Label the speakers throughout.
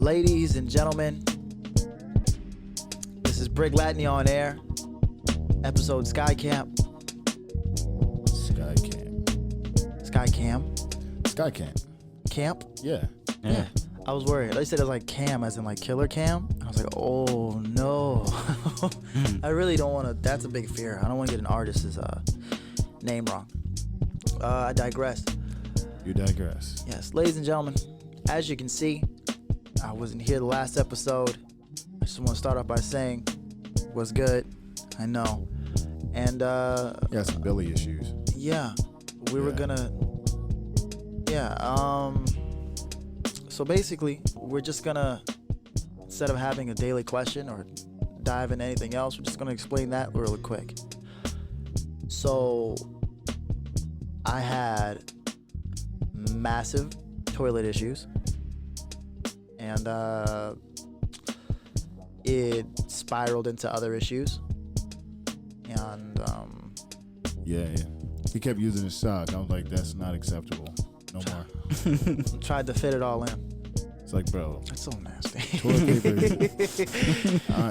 Speaker 1: Ladies and gentlemen, this is Breck Latney On Air, episode SkyCamp.
Speaker 2: SkyCamp.
Speaker 1: Camp?
Speaker 2: Yeah.
Speaker 1: I was worried. They said it was like cam, as in like killer cam. I was like, oh no. I really don't want to. That's a big fear. I don't want to get an artist's name wrong. I digress.
Speaker 2: You digress.
Speaker 1: Yes, ladies and gentlemen, as you can see, I wasn't here the last episode. I just want to start off by saying, what's good? I know. And
Speaker 2: You got some belly issues.
Speaker 1: yeah, we were gonna. So basically, we're just gonna, instead of having a daily question or dive into anything else, we're just gonna explain that really quick. So, I had massive toilet issues, and it spiraled into other issues, and
Speaker 2: Yeah. He kept using his sock. I was like, that's not acceptable. No more.
Speaker 1: tried to fit it all in.
Speaker 2: It's like, bro,
Speaker 1: That's so nasty.
Speaker 2: toilet paper.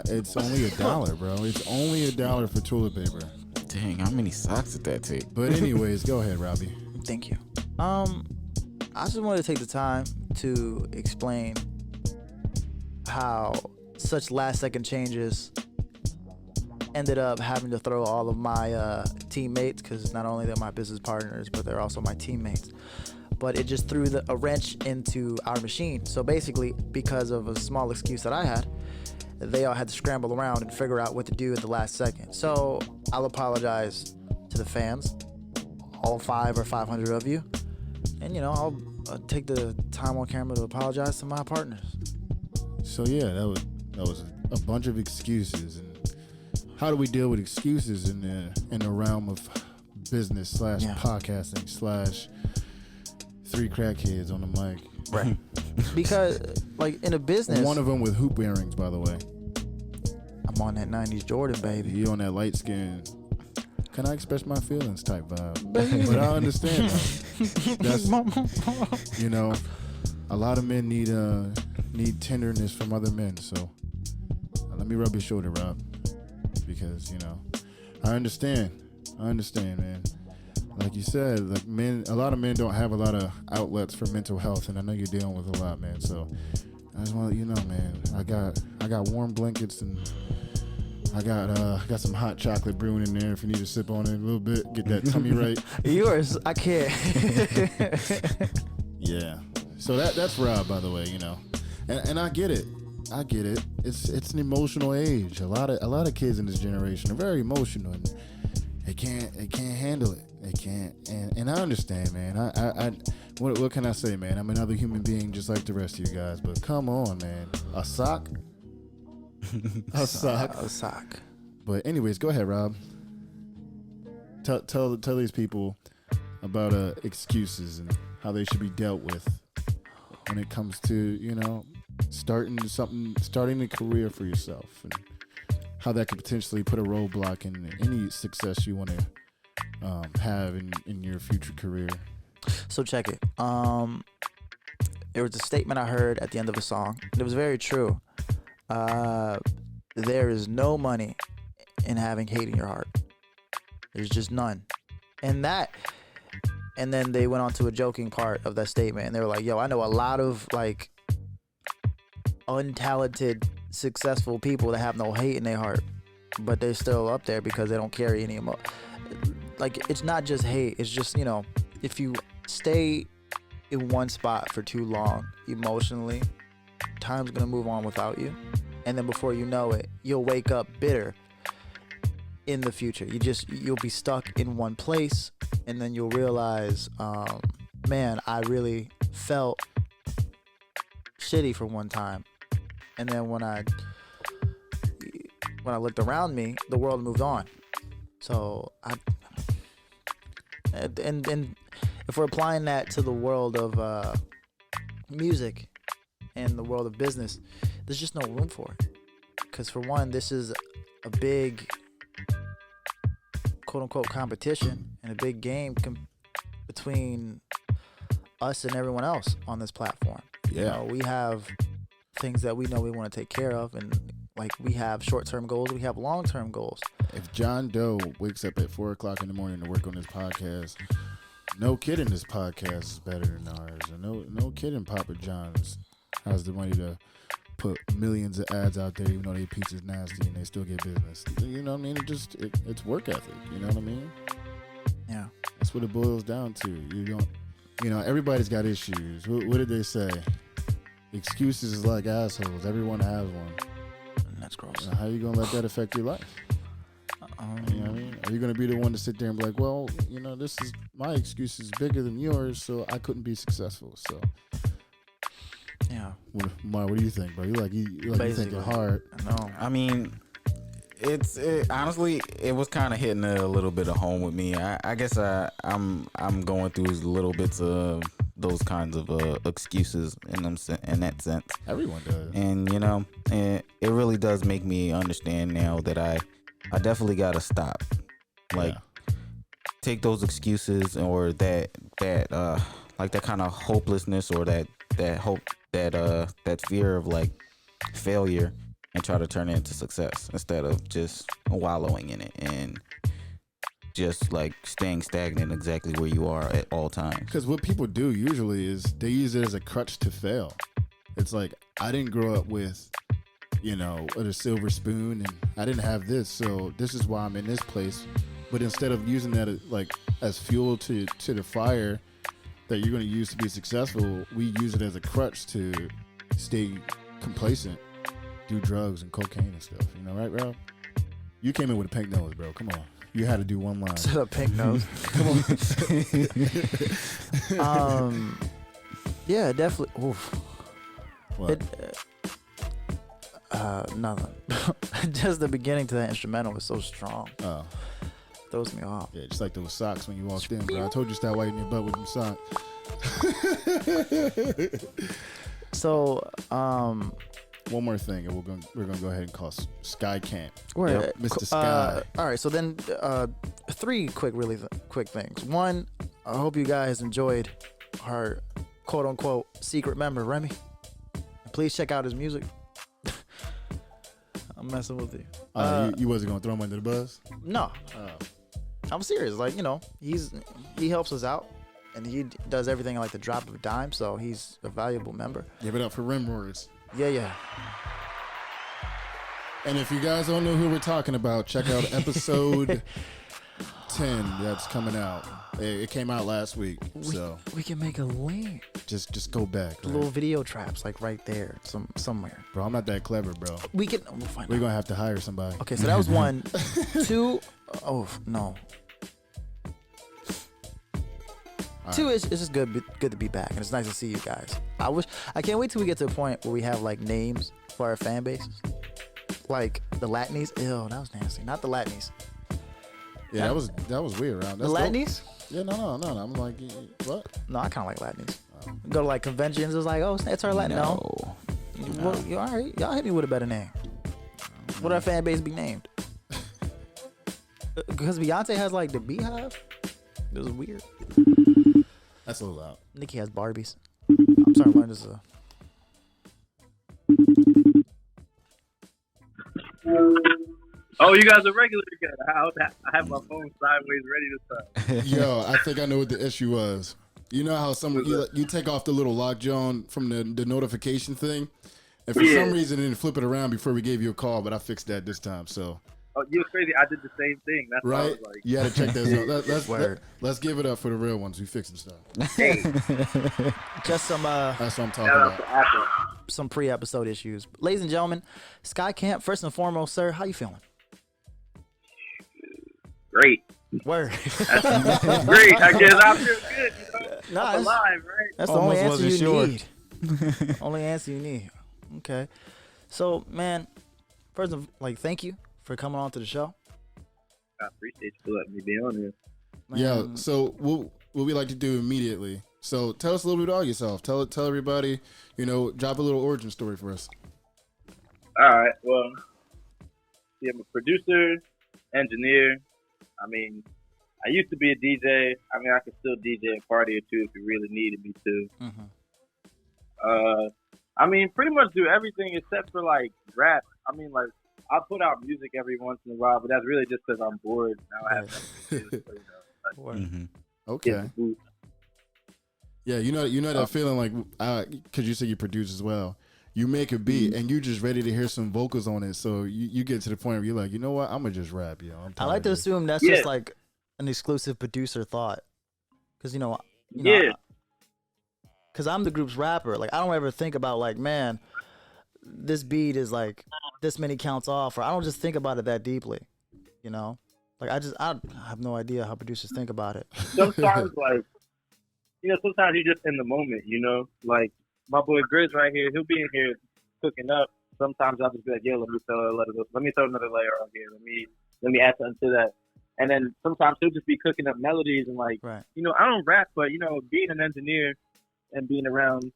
Speaker 2: It's only $1, bro. It's only $1 for toilet paper.
Speaker 3: Dang, how many socks did that take?
Speaker 2: But anyways, go ahead, Robbie.
Speaker 1: Thank you. I just wanted to take the time to explain how such last second changes ended up having to throw all of my teammates, because not only they're my business partners, but they're also my teammates. But it just threw a wrench into our machine. So basically, because of a small excuse that I had, they all had to scramble around and figure out what to do at the last second. So I'll apologize to the fans, all 500 or 500 of you. And, I'll take the time on camera to apologize to my partners.
Speaker 2: So yeah, that was a bunch of excuses. And how do we deal with excuses in the realm of business / podcasting / three crackheads on the mic?
Speaker 1: Right. Because, like, in a business...
Speaker 2: One of them with hoop earrings, by the way.
Speaker 1: I'm on that 90s Jordan, baby.
Speaker 2: You on that light skin, can I express my feelings type vibe. But I understand that. That's, a lot of men need tenderness from other men. So let me rub your shoulder, Rob. Because, I understand, man. Like you said, a lot of men don't have a lot of outlets for mental health, and I know you're dealing with a lot, man. So I just want to let you know, man. I got warm blankets, and I got some hot chocolate brewing in there. If you need to sip on it a little bit, get that tummy right.
Speaker 1: Yours, I can't.
Speaker 2: Yeah. So that's Rob, by the way. And I get it. It's an emotional age. A lot of kids in this generation are very emotional, and they can't handle it. They can't, and I understand, man. What can I say, man? I'm another human being just like the rest of you guys. But come on, man. A sock. A sock. But anyways, go ahead, Rob. Tell these people about excuses and how they should be dealt with when it comes to starting a career for yourself, and how that could potentially put a roadblock in any success you want to have in your future career.
Speaker 1: So check it. There was a statement I heard at the end of a song. It was very true. There is no money in having hate in your heart. There's just none. And then they went on to a joking part of that statement, and they were like, yo, I know a lot of like untalented, successful people that have no hate in their heart, but they're still up there because they don't carry any emotion. Like, it's not just hate. It's just, if you stay in one spot for too long emotionally, time's gonna move on without you, and then before you know it, you'll wake up bitter in the future. You'll be stuck in one place, and then you'll realize, man, I really felt shitty for one time, and then when I looked around me, the world moved on. So and if we're applying that to the world of music and the world of business, there's just no room for it. Because for one, this is a big quote-unquote competition and a big game between us and everyone else on this platform.
Speaker 2: Yeah.
Speaker 1: We have things that we know we want to take care of, and like we have short-term goals, we have long-term goals.
Speaker 2: If John Doe wakes up at 4:00 in the morning to work on his podcast, no kidding, this podcast is better than ours. And no kidding, Papa John's has the money to put millions of ads out there, even though their pizza's nasty and they still get business. You know what I mean? It's work ethic. You know what I mean?
Speaker 1: Yeah.
Speaker 2: That's what it boils down to. Everybody's got issues. What did they say? Excuses is like assholes. Everyone has one.
Speaker 1: That's gross.
Speaker 2: How are you gonna let that affect your life? You know what I mean? Are you gonna be the one to sit there and be like, well, this is my excuse is bigger than yours, so I couldn't be successful. So
Speaker 1: yeah.
Speaker 2: What do you think, bro? You thinking hard.
Speaker 1: No.
Speaker 3: I mean, honestly, it was kind of hitting a little bit of home with me. I guess I'm going through little bits of those kinds of excuses in that sense.
Speaker 2: Everyone does.
Speaker 3: And it really does make me understand now that I definitely gotta stop. Take those excuses or that kind of hopelessness or that hope that fear of like failure, and try to turn it into success instead of just wallowing in it and just like staying stagnant exactly where you are at all times.
Speaker 2: Because what people do usually is they use it as a crutch to fail. It's like, I didn't grow up with a silver spoon, and I didn't have this, so this is why I'm in this place. But instead of using that as fuel to the fire that you're going to use to be successful, we use it as a crutch to stay complacent, do drugs and cocaine and stuff. Right, Rob? You came in with a pink nose, bro. Come on. You had to do one line.
Speaker 1: A pink nose.
Speaker 2: Come
Speaker 1: on. Yeah, definitely. Oof.
Speaker 2: What?
Speaker 1: Nothing. Just the beginning to that instrumental was so strong.
Speaker 2: Oh.
Speaker 1: Throws me off.
Speaker 2: Yeah, just like those socks when you walked in, bro. I told you to stop wiping your butt with them socks.
Speaker 1: So,
Speaker 2: one more thing, and we're gonna go ahead and call SkyCamp.
Speaker 1: Mr.
Speaker 2: Sky.
Speaker 1: All right, so then 3 quick things. One, I hope you guys enjoyed our quote unquote secret member Remy. Please check out his music. I'm messing with you.
Speaker 2: You wasn't gonna throw him under the bus?
Speaker 1: No. I'm serious. Like, he helps us out, and he does everything like the drop of a dime, so he's a valuable member.
Speaker 2: Give it up for Rimroars.
Speaker 1: Yeah.
Speaker 2: And if you guys don't know who we're talking about, check out episode 10 that's coming out. It came out last week, so
Speaker 1: we can make a link.
Speaker 2: Just go back. Right?
Speaker 1: Little video traps, like right there, somewhere.
Speaker 2: Bro, I'm not that clever, bro.
Speaker 1: We'll find out.
Speaker 2: We're gonna have to hire somebody.
Speaker 1: Okay, so that was 1. 2. Oh no. All 2 is just good to be back, and it's nice to see you guys. I can't wait till we get to a point where we have like names for our fan bases, like the Latneys. Ew, that was nasty. Not the Latneys.
Speaker 2: Yeah, that was weird. That's
Speaker 1: the Latneys?
Speaker 2: Yeah, no. I'm like, what?
Speaker 1: No, I kind of like Latneys. Go to like conventions. It's like, oh, it's our Latney. No. Well, you all right? Y'all hit me with a better name. What our fan base be named? Because Beyonce has like the Beehive. It was weird.
Speaker 2: That's a little loud.
Speaker 1: Nicki has Barbies. I'm sorry, mine is a.
Speaker 4: Oh, you guys are regular again. I have my phone sideways ready to start.
Speaker 2: Yo, I think I know what the issue was. You know how you take off the little lock John from the notification thing, and for some reason it didn't flip it around before we gave you a call, but I fixed that this time. So.
Speaker 4: Oh, you're crazy! I did the same thing. That's right. What I was like.
Speaker 2: You had to check that out. Let's give it up for the real ones who fixing stuff.
Speaker 4: Hey.
Speaker 1: Just some.
Speaker 2: That's what I'm talking about.
Speaker 1: Some pre-episode issues, ladies and gentlemen. SkyCamp, first and foremost, sir. How you feeling?
Speaker 4: Great.
Speaker 1: Word.
Speaker 4: Great. I guess I feel good. I'm alive, right?
Speaker 1: That's the only answer you need. Only answer you need. Okay. So, man, first of all, thank you for coming on to the show.
Speaker 4: I appreciate you for letting me be on here.
Speaker 2: Man. Yeah. So, what we like to do immediately. So, tell us a little bit about yourself. Tell everybody. Drop a little origin story for us.
Speaker 4: All right. Well, I'm a producer, engineer. I mean, I used to be a DJ. I mean, I could still DJ a party or two if you really needed me to.
Speaker 1: Mm-hmm.
Speaker 4: I mean, pretty much do everything except for like rap. I mean, like I put out music every once in a while, but that's really just because I'm bored. Now I have something to do, so, like,
Speaker 2: Okay.
Speaker 4: get the boost.
Speaker 2: Yeah, you know that feeling like, because you say you produce as well. You make a beat and you just ready to hear some vocals on it. So you get to the point where you're like, you know what? I'm gonna just rap, yo.
Speaker 1: I like to assume that's just like an exclusive producer thought, because because I'm the group's rapper. Like I don't ever think about like, man, this beat is like this many counts off, or I don't just think about it that deeply, you know. Like I have no idea how producers think about it.
Speaker 4: Sometimes like, sometimes you're just in the moment, like. My boy Grizz right here, he'll be in here cooking up. Sometimes I'll just be like, yo, let me throw another layer on here. Let me add something to that. And then sometimes he'll just be cooking up melodies and like,
Speaker 1: right.
Speaker 4: I don't rap, but being an engineer and being around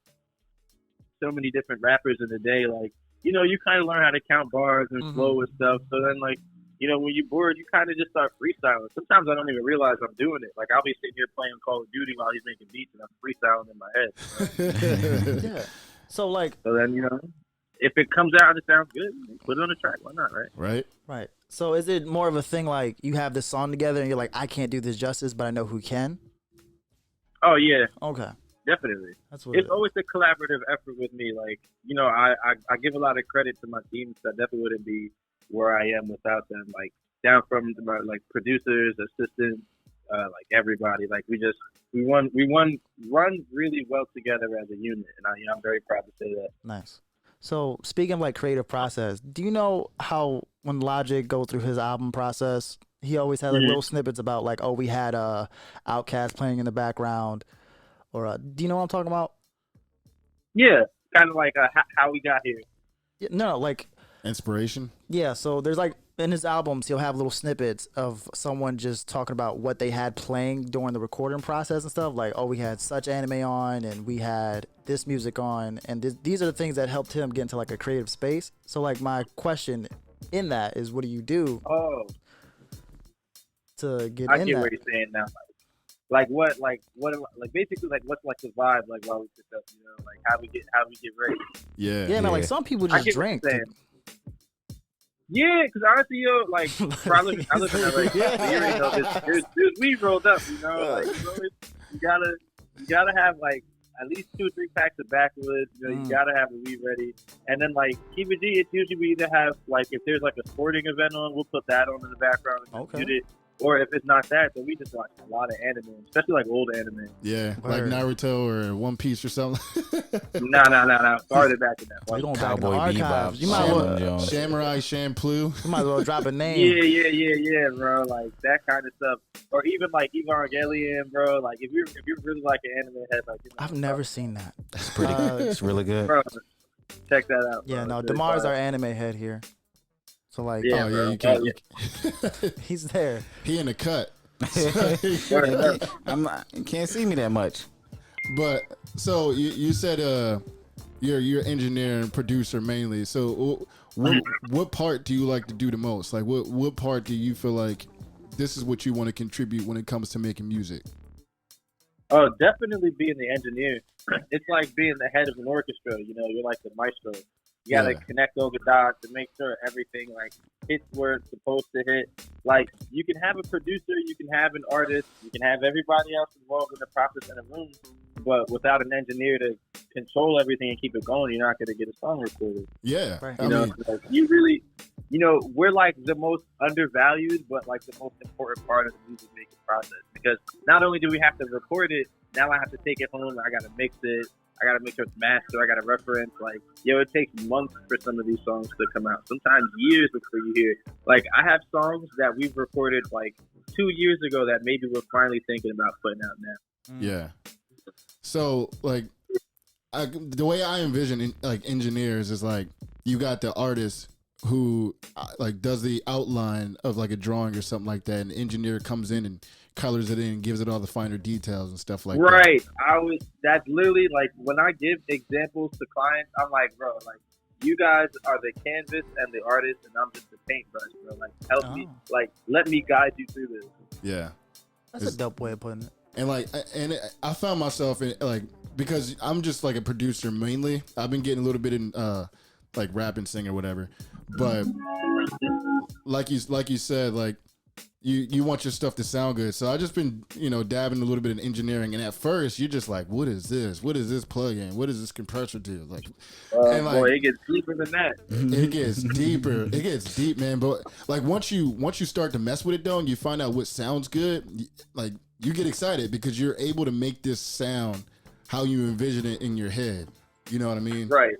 Speaker 4: so many different rappers in the day, like, you kind of learn how to count bars and flow and stuff. So then like, when you're bored, you kind of just start freestyling. Sometimes I don't even realize I'm doing it. Like, I'll be sitting here playing Call of Duty while he's making beats, and I'm freestyling in my head.
Speaker 1: Yeah. So
Speaker 4: then, if it comes out and it sounds good, put it on the track. Why not, right?
Speaker 1: Right. So is it more of a thing like you have this song together and you're like, I can't do this justice, but I know who can?
Speaker 4: Oh, yeah.
Speaker 1: Okay.
Speaker 4: Definitely.
Speaker 1: That's what
Speaker 4: it's always a collaborative effort with me. Like, I give a lot of credit to my team, so I definitely wouldn't be where I am without them, like down from my like producers, assistants, like everybody. Like we run really well together as a unit, and I'm very proud to say that.
Speaker 1: Nice. So speaking of like creative process, do you know how when Logic go through his album process, he always had like little snippets about like, oh, we had Outkast playing in the background, or do you know what I'm talking about?
Speaker 4: Yeah, kind of like how we got here.
Speaker 1: Yeah, no, like.
Speaker 2: Inspiration?
Speaker 1: Yeah, so there's like in his albums he'll have little snippets of someone just talking about what they had playing during the recording process and stuff, like, oh, we had such anime on and we had this music on, and these are the things that helped him get into like a creative space. So like my question in that is, what do you do to get in that?
Speaker 4: I get what you're saying now. Like what basically like what's like the vibe like while we pick up, like how we get ready.
Speaker 1: Yeah, man, like some people just drink.
Speaker 4: Yeah, because honestly, like, I live in LA. There's weed rolled up, like, you gotta have like at least 2 or 3 packs of backwoods. You gotta have the weed ready, and then like KBG, it's usually we either have like if there's like a sporting event on, we'll put that on in the background and mute it. Or if it's not that, then we just watch a lot of anime, especially like old anime.
Speaker 2: Yeah, like Naruto or One Piece or something.
Speaker 4: No. Farther back in that.
Speaker 1: We don't
Speaker 3: Cowboy
Speaker 1: Bebop. You might well
Speaker 2: Samurai Champloo.
Speaker 1: You might as well drop a name.
Speaker 4: Yeah, bro. Like that kind of stuff, or even like Evangelion, bro. Like if you're really like an anime head, like
Speaker 1: I've never seen that.
Speaker 3: It's pretty good. It's really good.
Speaker 4: Bro, check that out.
Speaker 1: Yeah,
Speaker 4: bro.
Speaker 1: no, Damar's our anime head here. So like,
Speaker 2: you can't.
Speaker 1: He's there.
Speaker 2: He in the cut.
Speaker 3: You can't see me that much.
Speaker 2: But so you said you're engineer and producer mainly. So what part do you like to do the most? Like what part do you feel like this is what you want to contribute when it comes to making music?
Speaker 4: Oh, definitely being the engineer. It's like being the head of an orchestra. You're like the maestro. You gotta connect all the dots and make sure everything like hits where it's supposed to hit. Like you can have a producer, you can have an artist, you can have everybody else involved in the process in a room, but without an engineer to control everything and keep it going, you're not gonna get a song recorded.
Speaker 2: Yeah,
Speaker 1: right.
Speaker 4: Like, you really, we're like the most undervalued, but like the most important part of the music making process, because not only do we have to record it, now I have to take it home, I gotta mix it. I gotta make sure it's mastered. I gotta reference. Like, it takes months for some of these songs to come out. Sometimes years before you hear it. Like, I have songs that we've recorded like 2 years ago that maybe we're finally thinking about putting out now.
Speaker 2: Yeah. So, like, the way I envision like engineers is like you got the artist who like does the outline of like a drawing or something like that, and the engineer comes in and colors it in and gives it all the finer details and stuff like that.
Speaker 4: Right. That's literally like when I give examples to clients, I'm like, bro, like you guys are the canvas and the artist and I'm just the paintbrush, bro. Like help me, like let me guide you through this.
Speaker 2: Yeah.
Speaker 1: That's a dope way of putting it.
Speaker 2: And like, I found myself in like because I'm just like a producer mainly. I've been getting a little bit in like rap and sing or whatever, but like you said, like you want your stuff to sound good. So I just been dabbing a little bit in engineering, and at first you're just like, what is this? What is this plugin? What does this compressor do? Like,
Speaker 4: and like, boy, it gets deeper than that.
Speaker 2: It gets deeper. It gets deep, man. But like once you start to mess with it though, and you find out what sounds good, like you get excited because you're able to make this sound how you envision it in your head. You know what I mean?
Speaker 4: Right.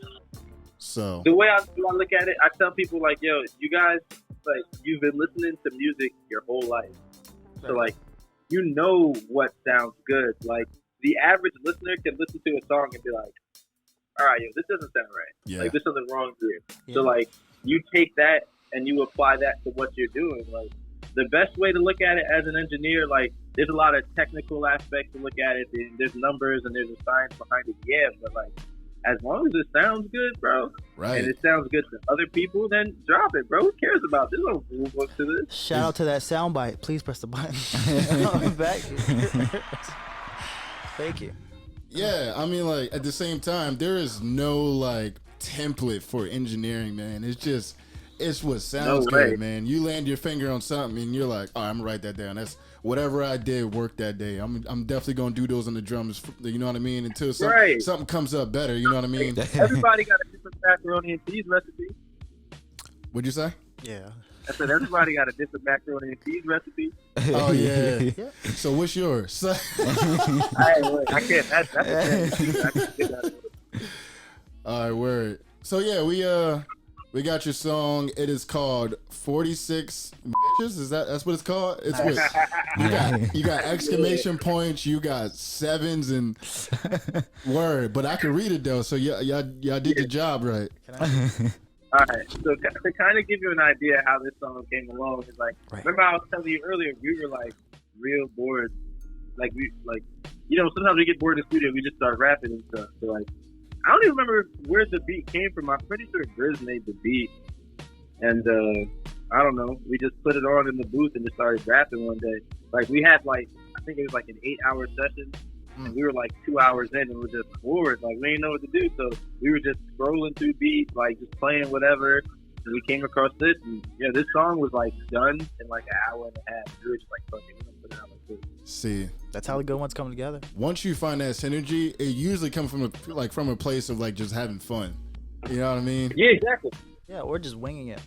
Speaker 2: So
Speaker 4: the way I look at it, I tell people like, yo, you guys, like, you've been listening to music your whole life. So like, you know what sounds good. Like the average listener can listen to a song and be like, all right, yo, this doesn't sound right.
Speaker 2: Yeah.
Speaker 4: Like there's something wrong here.
Speaker 1: Yeah.
Speaker 4: So like, you take that and you apply that to what you're doing. Like the best way to look at it as an engineer, like there's a lot of technical aspects to look at it. There's numbers and there's a science behind it. Yeah, but like, as long as it sounds good, bro,
Speaker 2: right,
Speaker 4: and it sounds good to other people, then drop it, bro. Who cares about this? There's no rule book to this.
Speaker 1: Shout out to that soundbite. Please press the button. Back. Thank you.
Speaker 2: Yeah, I mean, like at the same time, there is no like template for engineering, man. It's what sounds good, man. You land your finger on something and you're like, all right, I'm gonna write that down. That's whatever I did worked that day. I'm definitely gonna do those on the drums. You know what I mean? Until something comes up better. You know what I mean?
Speaker 4: Everybody got a different macaroni and cheese recipe.
Speaker 2: What'd you say?
Speaker 1: Yeah.
Speaker 4: I said everybody got a different macaroni and cheese recipe.
Speaker 2: Oh yeah. So what's yours?
Speaker 4: I can't. That's I can't get that.
Speaker 2: All right, word. So yeah, we got your song. It is called 46 Bitches. That's what it's called? It's what you got exclamation points, you got sevens and word. But I can read it though, so y'all did your job right.
Speaker 4: All right. So to kind of give you an idea how this song came along, is like, remember I was telling you earlier, we were like real bored. Like sometimes we get bored in the studio, we just start rapping and stuff. So like, I don't even remember where the beat came from. I'm pretty sure Grizz made the beat. And I don't know. We just put it on in the booth and just started rapping one day. Like we had I think it was like an 8-hour session. And we were like 2 hours in and we were just bored. Like we didn't know what to do. So we were just scrolling through beats, like just playing whatever. And we came across this. And this song was like done in like an hour and a half. We were just like, fuck it, we're going to put it out like this.
Speaker 2: See,
Speaker 1: that's how the good ones come together.
Speaker 2: Once you find that synergy, it usually comes from a place of like just having fun. You know what I mean?
Speaker 4: Yeah, exactly.
Speaker 1: Yeah, or just winging it.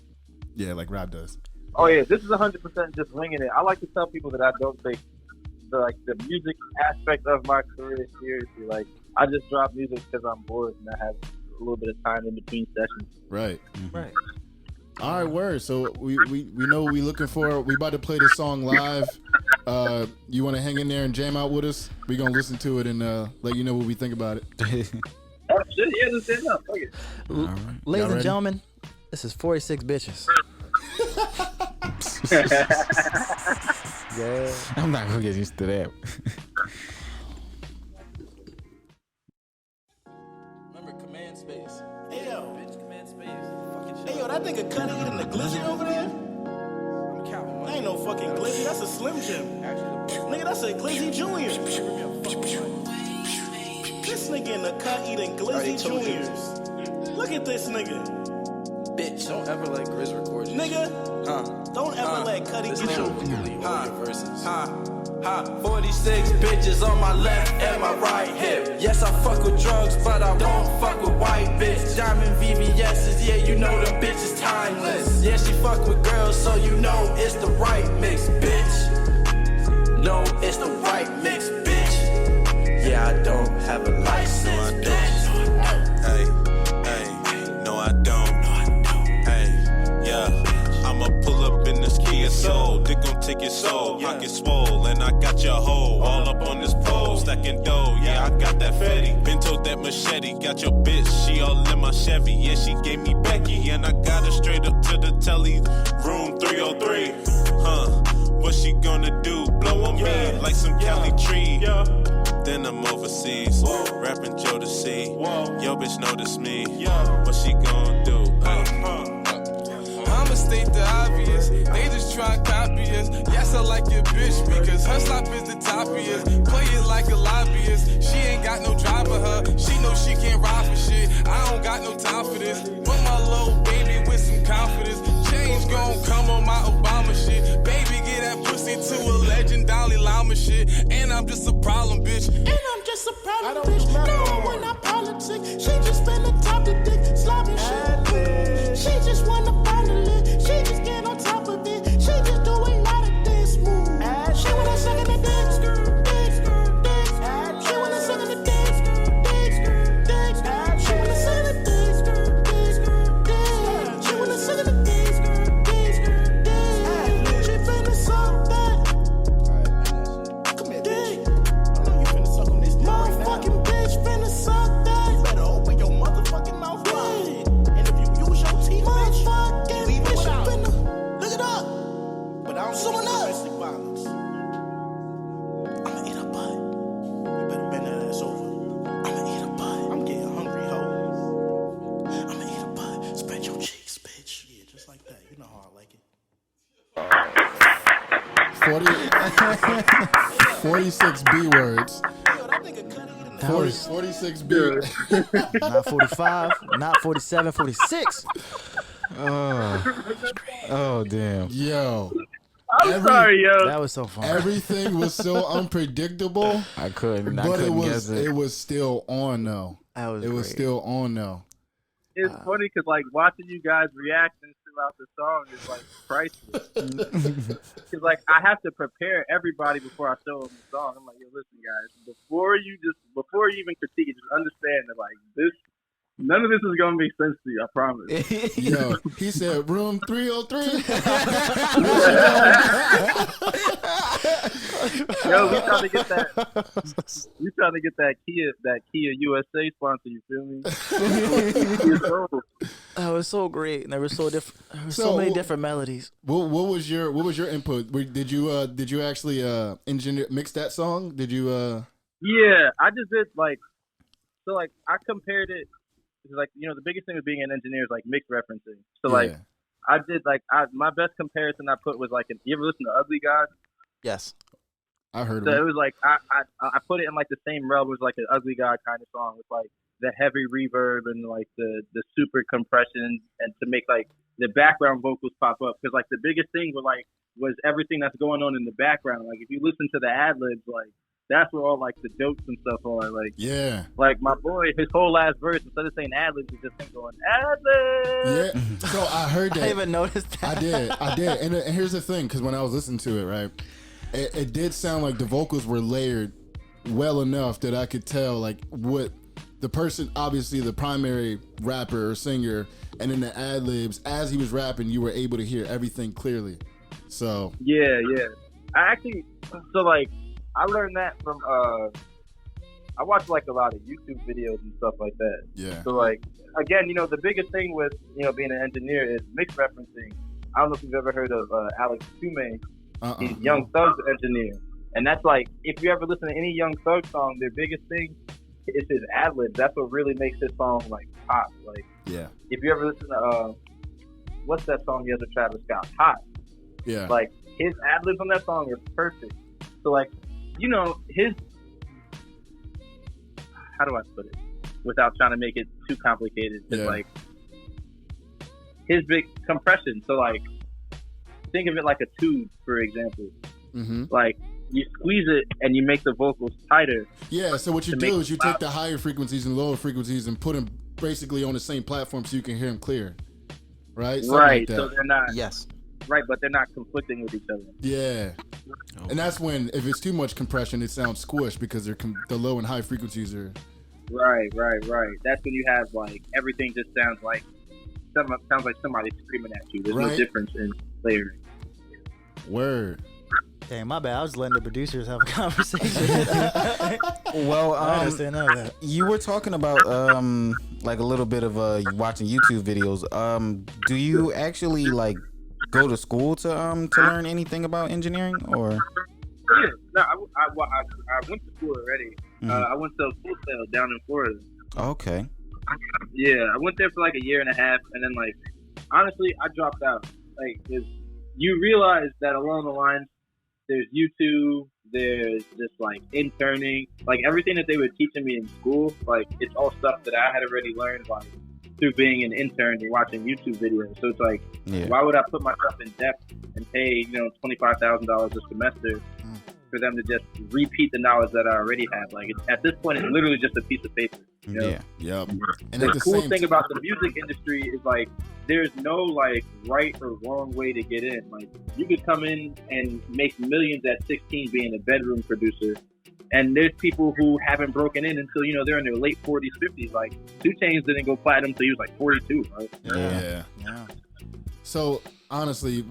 Speaker 2: Yeah, like Rob does.
Speaker 4: Oh yeah, this is 100% just winging it. I like to tell people that I don't take the music aspect of my career seriously. Like I just drop music because I'm bored and I have a little bit of time in between sessions.
Speaker 2: Right.
Speaker 1: Mm-hmm. Right.
Speaker 2: All right, word. So we know what we looking for. We about to play this song live. You want to hang in there and jam out with us? We gonna listen to it and let you know what we think about it.
Speaker 4: Oh shit! Yeah, let's stand up. Okay.
Speaker 2: All right.
Speaker 1: Ladies and gentlemen, this is 46 Bitches.
Speaker 3: Yeah. I'm not gonna get used to that.
Speaker 5: Remember command space.
Speaker 6: Hey yo,
Speaker 5: Bitch, command space. Fucking shit.
Speaker 6: hey yo, that nigga Cuddy eating the glizzy over there?
Speaker 5: I'm counting
Speaker 6: That ain't no fucking glizzy, that's a Slim Jim. Nigga, that's a Glizzy Junior. This nigga in the cut eating Glizzy Juniors. Look at this nigga.
Speaker 5: Bitch, don't ever let Grizz record you.
Speaker 6: Nigga, don't ever let Cuddy
Speaker 5: This
Speaker 6: get
Speaker 5: nigga
Speaker 6: you.
Speaker 5: will leave all your verses.
Speaker 7: 46 bitches on my left and my right hip. Yes, I fuck with drugs, but I won't fuck with white bitch. Diamond VVS's, yeah, you know them bitches timeless. Yeah, she fuck with girls, so you know it's the right mix, bitch. No, it's the right mix, bitch. Yeah, I don't have a license, bitch.
Speaker 8: Hey, no I don't. Hey, yeah. I'ma pull up in this Kia Soul. Dick gon' take your soul. Pocket swole, and I got your hoe. All up on this pole, stacking dough. Yeah, I got that fatty. Been told that machete. Got your bitch, she all in my Chevy. Yeah, she gave me Becky, and I got her straight up to the telly. Room 303. What she gonna do? Blow on me like some Cali tree. Then I'm overseas, rapping Joe to see. Yo, bitch notice me. What she gonna do?
Speaker 5: I'ma state the obvious. They just try and copy us. Yes,
Speaker 9: her like your bitch because her slop is the toppiest. Play it like a lobbyist. She ain't got no drive for her. She know she can't ride for shit. I don't got no time for this. But my little baby with some confidence. Change gon' come on my Obama shit. Baby, get that pussy to a legend, Dalai Lama shit. And I'm just a problem, bitch.
Speaker 6: And I'm just a problem, bitch. No, we're not politics. She just finna top the dick, slobbing shit. She just wanna find a lick. She just get on top of it. She just do a lot of dance moves. She wanna suck in the dick, skirt, dick, skirt, dick. She wanna suck in the dick, skirt, dick, skirt, dick. She wanna suck in the dick, skirt, dick, skirt, dick. She wanna suck in the dick, skirt, dick, skirt, dick. She finna suck that. Come here, bitch. I know you finna suck on this dick right now. Motherfucking bitch finna suck that. You better open your motherfucking mouth wide. And if you use your teeth, bitch, leave it without. Look it up. But I don't see domestic violence. I'ma eat a butt. You better bend that ass over. I'ma eat a butt. I'm getting hungry, ho. I'ma eat a butt. Spread your cheeks, bitch. Yeah, just like that. You know how I like it.
Speaker 2: 46 B words.
Speaker 6: Yo, that nigga couldn't eat enough.
Speaker 2: 46 B.
Speaker 1: Not 45, not 47, 46.
Speaker 3: Oh damn.
Speaker 2: Yo.
Speaker 4: I'm sorry, yo.
Speaker 1: That was so fun.
Speaker 2: Everything was so unpredictable,
Speaker 3: I couldn't
Speaker 2: but
Speaker 3: guess it.
Speaker 2: it was still on though.
Speaker 1: That was
Speaker 2: It was
Speaker 1: great.
Speaker 2: still on though.
Speaker 4: It's funny because like watching you guys' reactions throughout the song is like priceless. Because like I have to prepare everybody before I show them the song. I'm like, yo, listen, guys, before you even critique it, just understand that like this, none of this is gonna make sense to you. I promise.
Speaker 2: Yo, he said room 303.
Speaker 4: Yo, we trying to get that. We trying to get that Kia USA sponsor. You feel me?
Speaker 1: That was so great, and there were so different. There were so
Speaker 2: So-
Speaker 1: many different melodies.
Speaker 2: What was your input? Did you actually mix that song? Did you
Speaker 4: Yeah, I just did like I compared it. Like, you know, the biggest thing with being an engineer is like mixed referencing. So like
Speaker 2: Yeah.
Speaker 4: I did my best comparison I put was like you ever listen to Ugly God?
Speaker 1: Yes.
Speaker 2: I heard
Speaker 4: So
Speaker 2: of
Speaker 4: it
Speaker 2: it.
Speaker 4: was like I put it in like the same realm as like an Ugly God kind of song with like the heavy reverb and like the super compression and to make like the background vocals pop up because like the biggest thing was everything that's going on in the background. Like if you listen to the ad libs, like that's where all like the jokes and stuff are. Like
Speaker 2: Yeah.
Speaker 4: like my boy, his whole last verse instead of saying ad libs, is just him going ad libs.
Speaker 2: Yeah. So I heard
Speaker 1: I
Speaker 2: that.
Speaker 1: even noticed that.
Speaker 2: I did. And here's the thing, because when I was listening to it, right, it did sound like the vocals were layered well enough that I could tell like what the person, obviously the primary rapper or singer, and then the ad libs as he was rapping, you were able to hear everything clearly. So
Speaker 4: Yeah. I actually I learned that from I watch like a lot of YouTube videos and stuff like that.
Speaker 2: yeah.
Speaker 4: So like again, you know, the biggest thing with, you know, being an engineer is mix referencing. I don't know if you've ever heard of Alex Toomey. He's Young Thug's engineer. And that's like if you ever listen to any Young Thug song, their biggest thing is his ad libs. That's what really makes his song like pop. Like
Speaker 2: Yeah.
Speaker 4: if you ever listen to what's that song he has with Travis Scott? Hot.
Speaker 2: Yeah.
Speaker 4: Like his ad libs on that song are perfect. So like, you know, how do I put it without trying to make it too complicated? It's
Speaker 2: Yeah.
Speaker 4: like his big compression. So like, think of it like a tube, for example.
Speaker 2: Mm-hmm.
Speaker 4: Like you squeeze it and you make the vocals tighter.
Speaker 2: Yeah, so what you
Speaker 4: to
Speaker 2: do
Speaker 4: make
Speaker 2: is you take the higher frequencies and lower frequencies and put them basically on the same platform so you can hear them clear. Right? Something
Speaker 4: Right.
Speaker 2: like that.
Speaker 4: So they're not
Speaker 1: Yes.
Speaker 4: right, but they're not conflicting with each other.
Speaker 2: Yeah. And that's when, if it's too much compression, it sounds squished because the low and high frequencies are.
Speaker 4: Right. That's when you have like everything just sounds like somebody screaming at you. There's no
Speaker 2: Right.
Speaker 4: difference in layering.
Speaker 2: Word.
Speaker 1: Dang, my bad. I was letting the producers have a conversation.
Speaker 3: Well,
Speaker 1: I understand none of that.
Speaker 3: you were talking about like a little bit of watching YouTube videos. Do you actually like go to school to learn anything about engineering or?
Speaker 4: Yeah, no, I went to school already. I went to Full Sail down in Florida.
Speaker 3: Okay.
Speaker 4: Yeah, I went there for like a year and a half, and then like honestly, I dropped out. Like, 'cause you realize that along the lines, there's YouTube, there's just like interning, like everything that they were teaching me in school, like it's all stuff that I had already learned like through being an intern and watching YouTube videos. So it's like, why would I put myself in debt and pay, $25,000 a semester for them to just repeat the knowledge that I already have? Like at this point, it's literally just a piece of paper. You know?
Speaker 2: Yep. And
Speaker 4: the cool thing about the music industry is like there's no like right or wrong way to get in. Like you could come in and make millions at 16 being a bedroom producer, and there's people who haven't broken in until they're in their late 40s, 50s. Like 2 Chainz didn't go platinum until he was like 42. Right?
Speaker 2: Yeah. So honestly,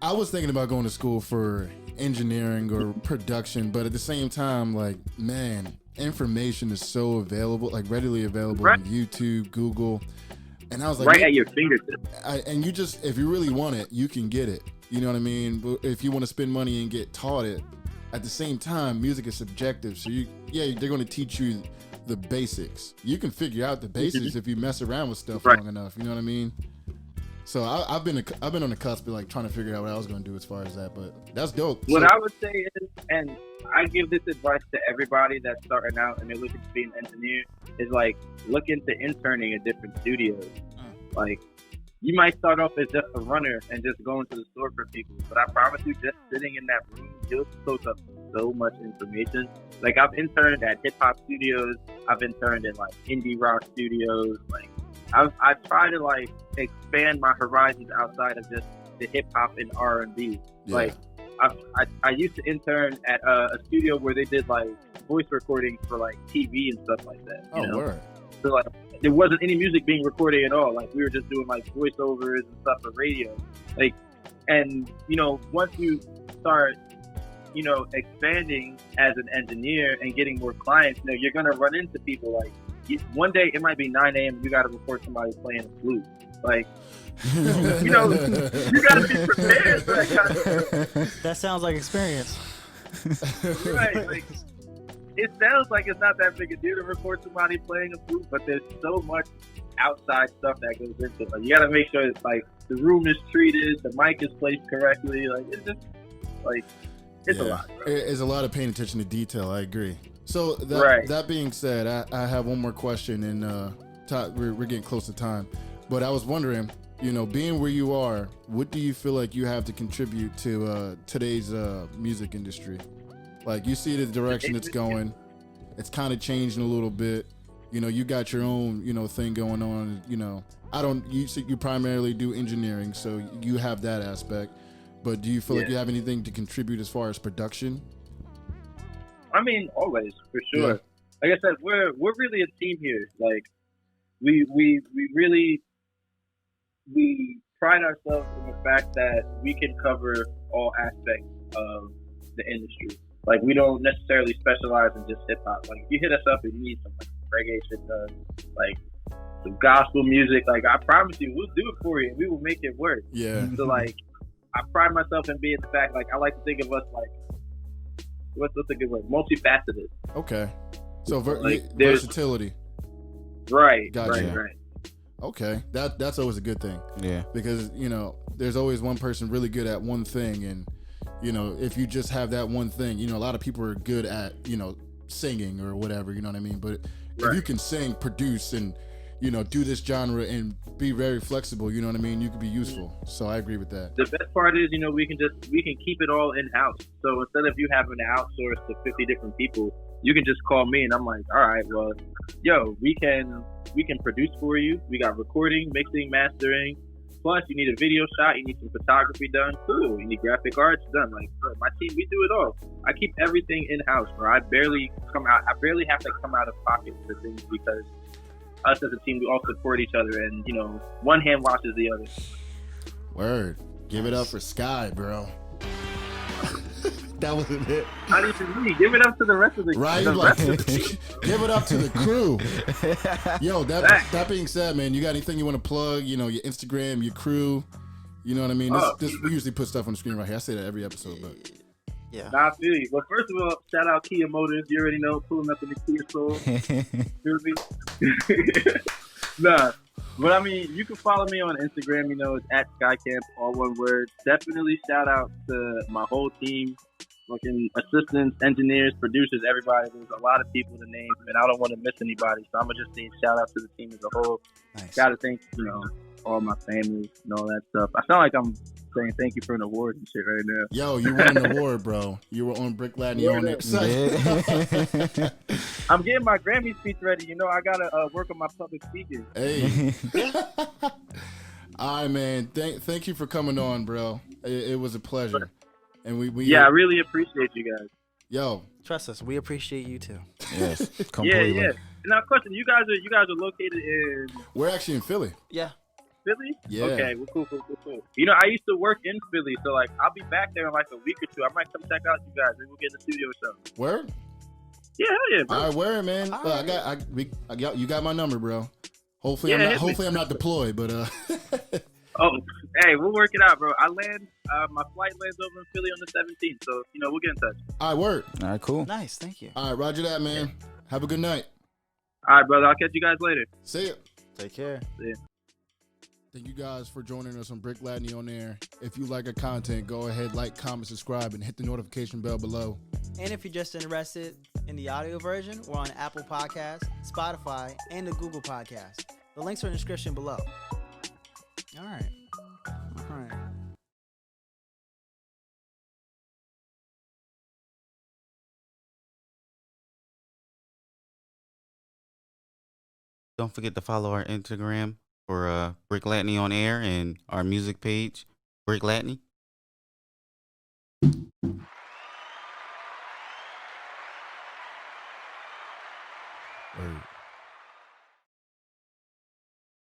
Speaker 2: I was thinking about going to school for engineering or production, but at the same time, like, man, information is so available, like readily available on YouTube, Google, and I was like,
Speaker 4: right at your fingertips.
Speaker 2: And you just, if you really want it, you can get it. You know what I mean? But if you want to spend money and get taught it, at the same time, music is subjective. So they're going to teach you the basics. You can figure out the basics if you mess around with stuff long enough. You know what I mean? So I've been on the cusp of like trying to figure out what I was going to do as far as that, but that's dope.
Speaker 4: What I would say is, and I give this advice to everybody that's starting out and they're looking to be an engineer, is like look into interning at different studios. Like you might start off as just a runner and just going to the store for people, but I promise you, just sitting in that room, you'll soak up so much information. Like I've interned at hip hop studios, I've interned in like indie rock studios, like I try to like expand my horizons outside of just the hip hop and R&B. Yeah. Like I used to intern at a studio where they did like voice recordings for like TV and stuff like that. You know?
Speaker 2: Word.
Speaker 4: So like there wasn't any music being recorded at all. Like we were just doing like voiceovers and stuff for radio. Like, and once you start expanding as an engineer and getting more clients, you're gonna run into people like. One day it might be 9 a.m. and you got to record somebody playing a flute. Like, you got to be prepared for that kind of stuff.
Speaker 1: That sounds like experience.
Speaker 4: Right. Like, it sounds like it's not that big a deal to record somebody playing a flute, but there's so much outside stuff that goes into it. Like, you got to make sure it's like the room is treated, the mic is placed correctly. Like, it's just like, it's a lot. Bro.
Speaker 2: It's a lot of paying attention to detail. I agree. So that being said, I have one more question, and we're getting close to time. But I was wondering, being where you are, what do you feel like you have to contribute to today's music industry? Like you see the direction it's going, it's kind of changing a little bit. You got your own thing going on. You primarily do engineering, so you have that aspect. But do you feel like you have anything to contribute as far as production?
Speaker 4: I mean, always, for sure. Yeah. Like I said, we're really a team here. Like, we really pride ourselves in the fact that we can cover all aspects of the industry. Like, we don't necessarily specialize in just hip hop. Like, if you hit us up and you need some reggae shit done, like some gospel music, like I promise you, we'll do it for you and we will make it work.
Speaker 2: Yeah.
Speaker 4: So like, I pride myself in being the fact, like I like to think of us like. What's a good word? Multifaceted.
Speaker 2: Okay. So versatility.
Speaker 4: Right.
Speaker 2: Gotcha.
Speaker 4: Right.
Speaker 2: Okay. That's always a good thing.
Speaker 3: Yeah.
Speaker 2: Because, there's always one person really good at one thing. And, if you just have that one thing, a lot of people are good at, singing or whatever, you know what I mean? But if you can sing, produce, and, do this genre and be very flexible, you know what I mean? You could be useful. So I agree with that.
Speaker 4: The best part is, we can keep it all in-house. So instead of you having to outsource to 50 different people, you can just call me and I'm like, all right, well, we can produce for you. We got recording, mixing, mastering. Plus, you need a video shot. You need some photography done. Cool. You need graphic arts done. Like, bro, my team, we do it all. I keep everything in-house, bro. I barely have to come out of pocket for things because us as a team, we all support each other, and one hand washes the other.
Speaker 2: Word. Give it up for Sky, bro. That wasn't it.
Speaker 4: Not even me. Give it up to the rest of the
Speaker 2: right. Give it up to the crew. Yo, that being said, man, you got anything you want to plug? Your Instagram, your crew. You know what I mean? We usually put stuff on the screen right here. I say that every episode, but.
Speaker 1: Yeah.
Speaker 4: Nah, I feel you. Well, first of all, shout out Kia Motors. You already know, pulling up in the Kia Soul. Feel me? Nah. But I mean, you can follow me on Instagram. You know, it's at SkyCamp, all one word. Definitely shout out to my whole team, fucking assistants, engineers, producers, everybody. There's a lot of people to name, and I don't want to miss anybody. So I'm gonna just say shout out to the team as a whole.
Speaker 1: Nice.
Speaker 4: Got to thank all my family and all that stuff. I sound like I'm saying thank you for an award and shit right now.
Speaker 2: Yo, you won an award, bro. You were on Breck Latney On Air.
Speaker 4: I'm getting my Grammy speech ready. You know, I gotta work on my public speaking.
Speaker 2: Hey. All right, man. Thank you for coming on, bro. It was a pleasure. And we
Speaker 4: I really appreciate you guys.
Speaker 2: Yo,
Speaker 1: Trust us, we appreciate you too.
Speaker 3: Yes, completely.
Speaker 4: Yeah. Now, question: you guys are located in
Speaker 2: we're actually in Philly.
Speaker 1: Yeah.
Speaker 4: Philly?
Speaker 2: Yeah.
Speaker 4: Okay, well, cool. You know, I used to work in Philly, so like I'll be back there in like a week or two. I might come check out you guys. Maybe we'll get in the studio or something.
Speaker 2: Word?
Speaker 4: Yeah, hell yeah, bro.
Speaker 2: All right, word, man.
Speaker 1: All
Speaker 2: I got you got my number, bro. Hopefully,
Speaker 4: Yeah,
Speaker 2: I'm not deployed, but
Speaker 4: Oh, hey, we'll work it out, bro. I land. My flight lands over in Philly on the 17th, so you know we'll get in touch.
Speaker 2: all right, word.
Speaker 3: All right, cool.
Speaker 1: Nice, thank you.
Speaker 2: All right, roger that, man. Have a good night.
Speaker 4: All right, brother. I'll catch you guys later.
Speaker 2: See ya.
Speaker 1: Take care.
Speaker 2: Thank you guys for joining us on Breck Latney On Air. If you like our content, go ahead, like, comment, subscribe, and hit the notification bell below.
Speaker 10: And if you're just interested in the audio version, we're on Apple Podcasts, Spotify, and the Google Podcast. The links are in the description below. All right.
Speaker 3: Don't forget to follow our Instagram for Breck Latney On Air and our music page, Breck Latney.